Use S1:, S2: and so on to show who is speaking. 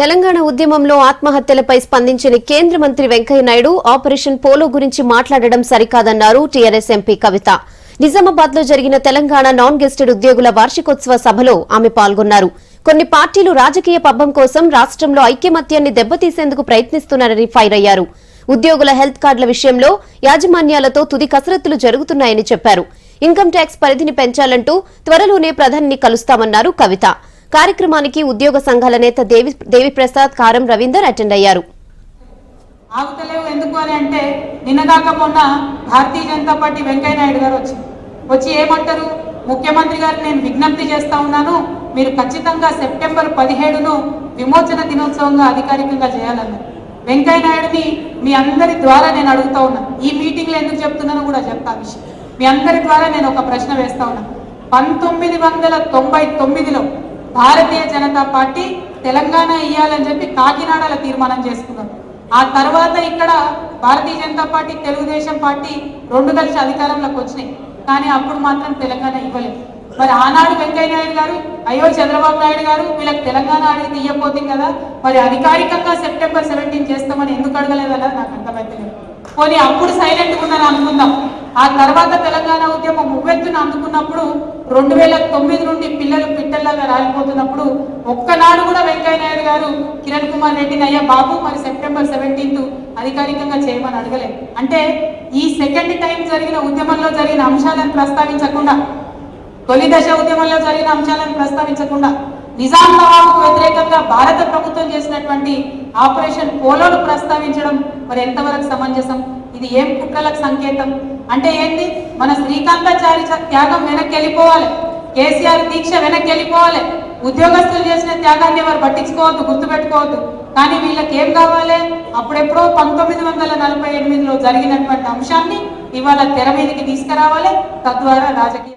S1: తెలంగాణ ఉద్యమంలో ఆత్మహత్యలపై స్పందించిన కేంద్ర మంత్రి వెంకయ్య నాయుడు ఆపరేషన్ పోలో గురించి మాట్లాడడం సరికాదన్నారు టీఆర్ఎస్ ఎంపీ కవిత. నిజామాబాద్ లో జరిగిన తెలంగాణ నాన్ గెస్టెడ్ ఉద్యోగుల వార్షికోత్సవ సభలో ఆమె పాల్గొన్నారు. కొన్ని పార్టీలు రాజకీయ పబ్బం కోసం రాష్ట్రంలో ఐక్యమత్యాన్ని దెబ్బతీసేందుకు ప్రయత్నిస్తున్నారని ఫైర్ అయ్యారు. ఉద్యోగుల హెల్త్ కార్డుల విషయంలో యాజమాన్యాలతో తుది కసరత్తులు జరుగుతున్నాయని చెప్పారు. ఇన్కమ్ ట్యాక్స్ పరిధిని పెంచాలంటూ త్వరలోనే ప్రధానిని కలుస్తామన్నారు కవిత. కార్యక్రమానికి ఉద్యోగ సంఘాల నేత దేవిప్రసాద్, కారం రవీందర్ అటెండ్ అయ్యారు.
S2: ఆగుతలేవు ఎందుకు అని అంటే నిన్నగాక మొన్న భారతీయ జనతా పార్టీ వెంకయ్య నాయుడు గారు వచ్చి ఏమంటారు, ముఖ్యమంత్రి గారు నేను విజ్ఞప్తి చేస్తా ఉన్నాను, మీరు ఖచ్చితంగా సెప్టెంబర్ 17ను విమోచన దినోత్సవంగా అధికారికంగా చేయాలన్నారు. వెంకయ్య నాయుడిని మీ అందరి ద్వారా నేను అడుగుతా ఉన్నా, ఈ మీటింగ్లో ఎందుకు చెప్తున్నానో కూడా చెప్తా విషయం. మీ అందరి ద్వారా నేను ఒక ప్రశ్న వేస్తా ఉన్నా. 1999లో భారతీయ జనతా పార్టీ తెలంగాణ ఇయ్యాలని చెప్పి కాకినాడలో తీర్మానం చేసుకున్నారు. ఆ తర్వాత ఇక్కడ భారతీయ జనతా పార్టీ, తెలుగుదేశం పార్టీ రెండు కలిసి అధికారంలోకి వచ్చినాయి. కానీ అప్పుడు మాత్రం తెలంగాణ ఇవ్వలేదు. మరి ఆనాడు వెంకయ్య నాయుడు గారు, అయ్యో చంద్రబాబు నాయుడు గారు వీళ్ళకి తెలంగాణ అడిగితే ఇయ్యపోతుంది కదా, మరి అధికారికంగా సెప్టెంబర్ 17 చేస్తామని ఎందుకు అడగలేదన్నది నాకు అర్థమైతే. పోనీ అప్పుడు సైలెంట్గా ఉన్నారని అనుకుందాం. ఆ తర్వాత తెలంగాణ ఉద్యమం ఉవ్వెత్తున అందుకున్నప్పుడు 2009 నుండి పిల్లలు పిట్టల్లాగా రాలిపోతున్నప్పుడు ఒక్కనాడు కూడా వెంకయ్య నాయుడు గారు కిరణ్ కుమార్ రెడ్డిని అయ్యా బాబు మరి సెప్టెంబర్ 17 అధికారికంగా చేయమని అడగలేదు. అంటే ఈ సెకండ్ టైం జరిగిన ఉద్యమంలో జరిగిన అంశాలను ప్రస్తావించకుండా, తొలి దశ ఉద్యమంలో జరిగిన అంశాలను ప్రస్తావించకుండా, నిజాం నవాబుకు వ్యతిరేకంగా భారత ప్రభుత్వం చేసినటువంటి ఆపరేషన్ పోలోను ప్రస్తావించడం మరి ఎంతవరకు సమంజసం? ఇది ఏం కుట్రలకు సంకేతం? అంటే ఏంటి, మన శ్రీకాంతాచారి త్యాగం వెనక్కి వెళ్ళిపోవాలి, కేసీఆర్ దీక్ష వెనక్కి వెళ్ళిపోవాలి, ఉద్యోగస్తులు చేసిన త్యాగాన్ని ఎవరు పట్టించుకోవద్దు, గుర్తుపెట్టుకోవద్దు. కానీ వీళ్ళకి ఏం కావాలి, అప్పుడెప్పుడో 1948లో జరిగినటువంటి అంశాన్ని ఇవాళ తెర మీదకి తీసుకురావాలి, తద్వారా రాజకీయ